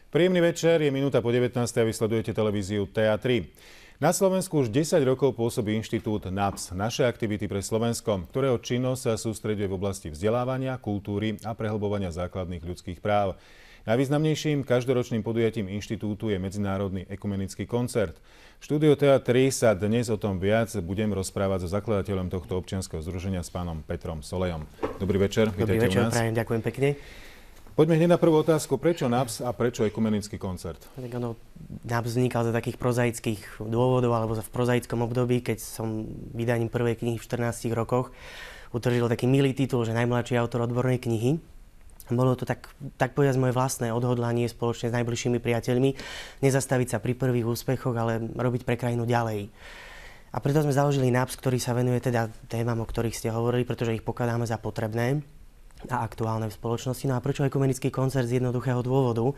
Príjemný večer, je minúta po 19. a vy sledujete televíziu TA3. Na Slovensku už 10 rokov pôsobí inštitút NAPS, Naše aktivity pre Slovensko, ktorého činnosť sa sústreďuje v oblasti vzdelávania, kultúry a prehlbovania základných ľudských práv. Najvýznamnejším každoročným podujatím inštitútu je Medzinárodný ekumenický koncert. V štúdiu TA3 sa dnes o tom viac budem rozprávať so zakladateľom tohto občianskeho združenia s pánom Petrom Solejom. Dobrý večer, vítajte u nás. Prajem, ďakujem pekne. Poďme hneď na prvú otázku. Prečo NAPS a prečo ekumenický koncert? Tak NAPS vznikal za takých prozaických dôvodov alebo v prozaickom období, keď som vydaním prvej knihy v 14 rokoch utržil taký milý titul, že najmladší autor odbornej knihy. Bolo to tak povedať moje vlastné odhodlanie spoločne s najbližšími priateľmi nezastaviť sa pri prvých úspechoch, ale robiť pre krajinu ďalej. A preto sme založili NAPS, ktorý sa venuje teda témam, o ktorých ste hovorili, pretože ich pokladáme za potrebné a aktuálne v spoločnosti. No a prečo ekumenický koncert? Z jednoduchého dôvodu,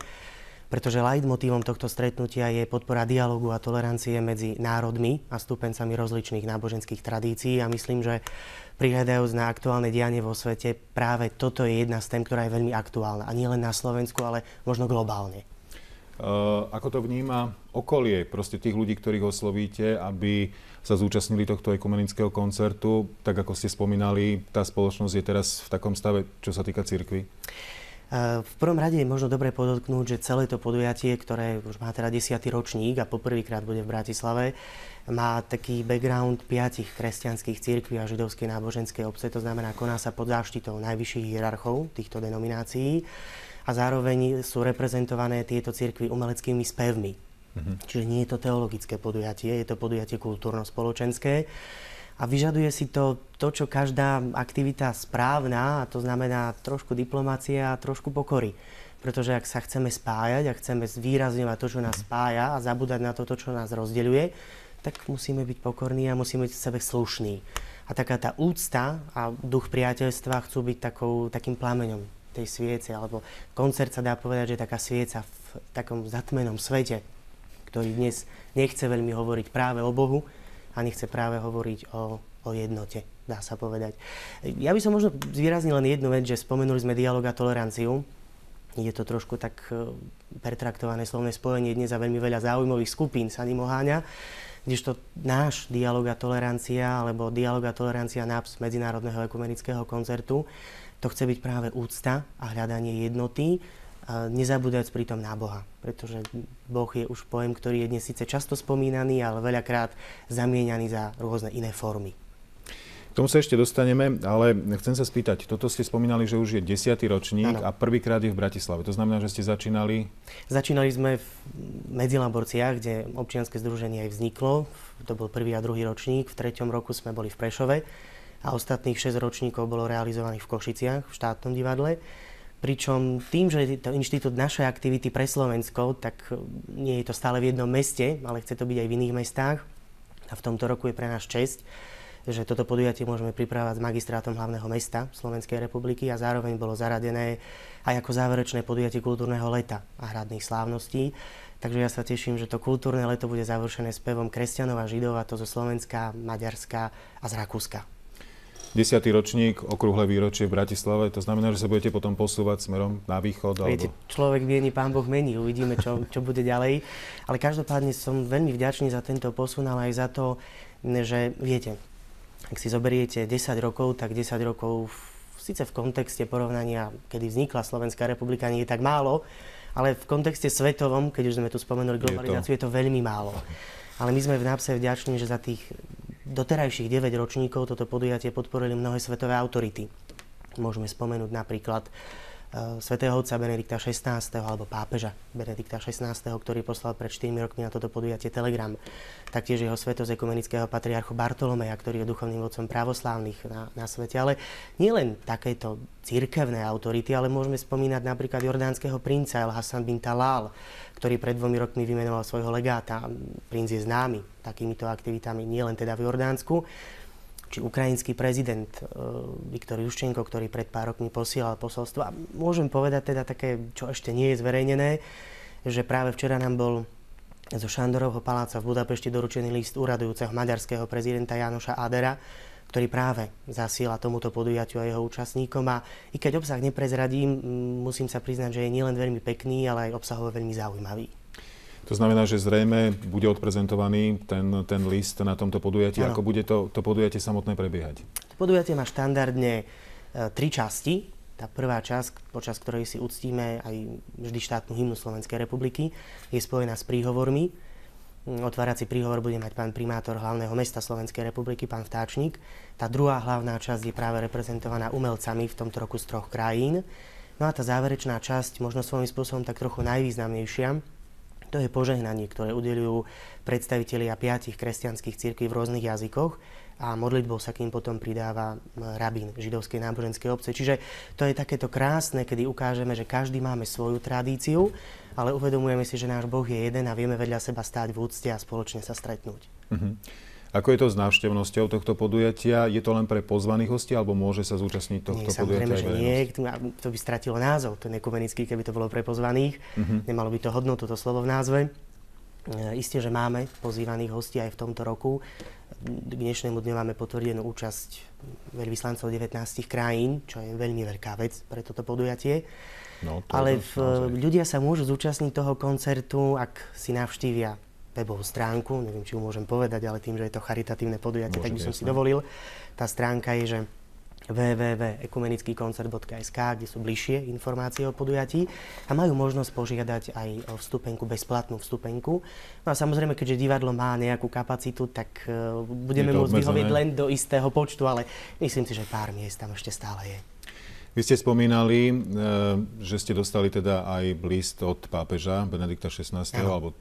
pretože leitmotívom tohto stretnutia je podpora dialógu a tolerancie medzi národmi a stúpencami rozličných náboženských tradícií a myslím, že prihľadajúc na aktuálne dianie vo svete, práve toto je jedna z tém, ktorá je veľmi aktuálna. A nie len na Slovensku, ale možno globálne. Ako to vníma okolie, proste tých ľudí, ktorých oslovíte, aby sa zúčastnili tohto ekumenického koncertu? Tak ako ste spomínali, tá spoločnosť je teraz v takom stave, čo sa týka cirkvi? V prvom rade je možno dobre podotknúť, že celé to podujatie, ktoré už má teda 10. ročník a poprvýkrát bude v Bratislave, má taký background 5 kresťanských cirkví a židovskej náboženskej obce. To znamená, koná sa pod záštitou najvyšších hierarchov týchto denominácií a zároveň sú reprezentované tieto cirkvi umeleckými spevmi. Čiže nie je to teologické podujatie, je to podujatie kultúrno-spoločenské. A vyžaduje si to, čo každá aktivita správna, a to znamená trošku diplomácie a trošku pokory. Pretože ak sa chceme spájať a chceme zvýrazňovať to, čo nás spája a zabúdať na to, čo nás rozdeľuje, tak musíme byť pokorní a musíme byť v sebe slušní. A taká tá úcta a duch priateľstva chcú byť takým plameňom tej sviece, alebo koncert sa dá povedať, že je taká svieca v takom zatmenom svete, ktorý dnes nechce veľmi hovoriť práve o Bohu a nechce práve hovoriť o jednote, dá sa povedať. Ja by som možno zvýraznil len jednu vec, že spomenuli sme dialóg a toleranciu. Je to trošku tak pertraktované slovné spojenie dnes a veľmi veľa záujmových skupín sa ním oháňa, kdežto náš dialóg a tolerancia, alebo dialóg a tolerancia NAPS Medzinárodného ekumenického koncertu, to chce byť práve úcta a hľadanie jednoty, nezabúdajúc pritom na Boha. Pretože Boh je už pojem, ktorý je dnes síce často spomínaný, ale veľakrát zamieňaný za rôzne iné formy. K tomu sa ešte dostaneme, ale chcem sa spýtať, toto ste spomínali, že už je 10. ročník a prvýkrát je v Bratislave. To znamená, že ste začínali? Začínali sme v Medzilaborciach, kde občianske združenie aj vzniklo. To bol prvý a druhý ročník. V 3. roku sme boli v Prešove a ostatných 6 ročníkov bolo realizovaných v Košiciach, v štátnom divadle. Pričom tým, že je to inštitút Našej aktivity pre Slovensko, tak nie je to stále v jednom meste, ale chce to byť aj v iných mestách. A v tomto roku je pre nás česť, že toto podujatie môžeme pripravať s magistrátom hlavného mesta Slovenskej republiky a zároveň bolo zaradené aj ako záverečné podujatie kultúrneho leta a hradných slávností. Takže ja sa teším, že to kultúrne leto bude završené spevom kresťanov a židov, a to zo Slovenska, Maďarska a z Rakúska. 10. ročník, okrúhle výročie v Bratislave, to znamená, že sa budete potom posúvať smerom na východ? Viete, človek mieni, Pán Boh mení, uvidíme, čo bude ďalej. Ale každopádne som veľmi vďačný za tento posun, ale aj za to, že viete, ak si zoberiete 10 rokov, tak 10 rokov síce v kontexte porovnania, kedy vznikla Slovenská republika, nie je tak málo, ale v kontexte svetovom, keď už sme tu spomenuli globalizáciu, je to veľmi málo. Ale my sme v NAPSe vďační, že za tých doterajších 9 ročníkov toto podujatie podporili mnohé svetové autority. Môžeme spomenúť napríklad svätého otca Benedikta XVI. Alebo pápeža Benedikta XVI., ktorý poslal pred 4 rokmi na toto podujatie telegram. Taktiež jeho svätosť ekumenického patriarchu Bartolomeja, ktorý je duchovným vodcom pravoslávnych na svete. Ale nie len takéto cirkevné autority, ale môžeme spomínať napríklad jordánskeho princa El Hassan bin Talal, ktorý pred 2 rokmi vymenoval svojho legáta. Princ je známy takýmito aktivitami nielen teda v Jordánsku. Či ukrajinský prezident Viktor Juščenko, ktorý pred pár rokmi posielal posolstvo. A môžem povedať teda také, čo ešte nie je zverejnené, že práve včera nám bol zo Šandorovho paláca v Budapešti doručený list úradujúceho maďarského prezidenta Jánoša Adera, ktorý práve zasiela tomuto podujatiu a jeho účastníkom. A i keď obsah neprezradím, musím sa priznať, že je nielen veľmi pekný, ale aj obsahovo veľmi zaujímavý. To znamená, že zrejme bude odprezentovaný ten list na tomto podujatí. Ano. Ako bude to podujatie samotné prebiehať? To podujatie má štandardne 3 časti. Tá prvá časť, počas ktorej si uctíme aj vždy štátnu hymnu Slovenskej republiky, je spojená s príhovormi. Otvárací príhovor bude mať pán primátor hlavného mesta Slovenskej republiky, pán Vtáčnik. Tá druhá hlavná časť je práve reprezentovaná umelcami v tomto roku z 3 krajín. No a tá záverečná časť, možno svojím spôsobom tak trochu najvýznamnejšia, to je požehnanie, ktoré udeľujú predstavitelia 5 kresťanských cirkví v rôznych jazykoch a modlitbou sa k ním potom pridáva rabín židovskej náboženskej obce. Čiže to je takéto krásne, kedy ukážeme, že každý máme svoju tradíciu, ale uvedomujeme si, že náš Boh je jeden a vieme vedľa seba stáť v úcte a spoločne sa stretnúť. Ako je to s návštevnosťou tohto podujatia? Je to len pre pozvaných hostí, alebo môže sa zúčastniť tohto podujatia aj verejnosť? Nie, to by stratilo názov, ten ekumenický, keby to bolo pre pozvaných. Nemalo by to hodnotu, to slovo v názve. Isté, že máme pozývaných hostí aj v tomto roku. K dnešnému dňu máme potvrdenú účasť veľvyslancov 19 krajín, čo je veľmi veľká vec pre toto podujatie. No, ale ľudia sa môžu zúčastniť toho koncertu, ak si navštívia webovú stránku, neviem, či ju môžem povedať, ale tým, že je to charitatívne podujatie, tak by som si dovolil. Tá stránka je, že www.ekumenickykoncert.sk, kde sú bližšie informácie o podujatí a majú možnosť požiadať aj o vstupenku, bezplatnú vstupenku. No a samozrejme, keďže divadlo má nejakú kapacitu, tak budeme môcť vyhovieť len do istého počtu, ale myslím si, že pár miest tam ešte stále je. Vy ste spomínali, že ste dostali teda aj list od pápeža Benedikta XVI. Alebo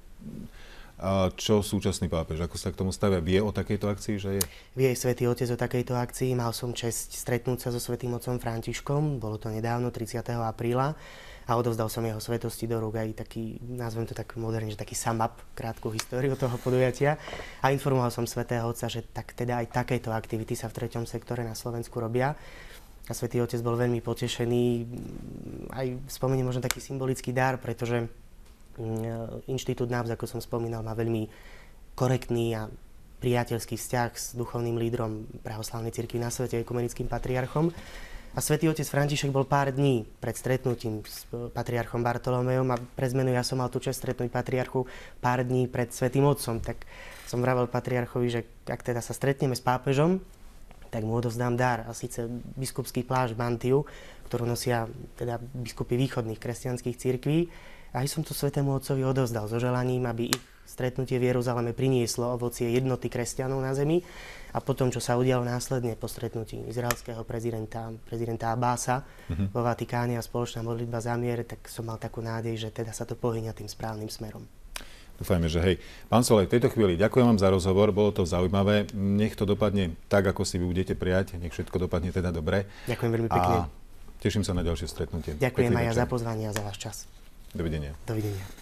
čo súčasný pápež? Ako sa k tomu stavia? Vie o takejto akcii, že je? Vie Svätý Otec o takejto akcii. Mal som česť stretnúť sa so Svätým Otcom Františkom. Bolo to nedávno, 30. apríla. A odovzdal som jeho svetosti do rúk aj taký, nazvem to tak moderne, že taký sum up, krátku históriu toho podujatia. A informoval som Svätého Otca, že tak teda aj takéto aktivity sa v 3. sektore na Slovensku robia. A Svätý Otec bol veľmi potešený. Aj spomeniem možno taký symbolický dar, pretože Inštitút NABS, ako som spomínal, má veľmi korektný a priateľský vzťah s duchovným lídrom Pravoslavnej cirkvi na svete, ekumenickým patriarchom. A Svätý Otec František bol pár dní pred stretnutím s patriarchom Bartolomejom a pre zmenu ja som mal tú česť stretnúť patriarchu pár dní pred Svätým Otcom. Tak som vravel patriarchovi, že ak teda sa stretneme s pápežom, tak mu odovzdám dar, a síce biskupský plášť mantiu, ktorú nosia teda biskupy východných kresťanských cirkví. A aj som to Svätému Otcovi odovzdal so želaním, aby ich stretnutie v Jeruzaleme prinieslo ovocie jednoty kresťanov na zemi. A potom, čo sa udialo následne po stretnutí izraelského prezidenta Abbasa vo Vatikáne a spoločná modlitba za mier, tak som mal takú nádej, že teda sa to pohyňa tým správnym smerom. Dúfajme, že hej. Pán Solej, v tejto chvíli ďakujem vám za rozhovor, bolo to zaujímavé. Nech to dopadne tak, ako si vy budete prijať. Nech všetko dopadne teda dobre. Ďakujem veľmi pekne. A teším sa na ďalšie stretnutie. Ďakujem aj ja za pozvanie a za váš čas. Dovidenia. Dovidenia.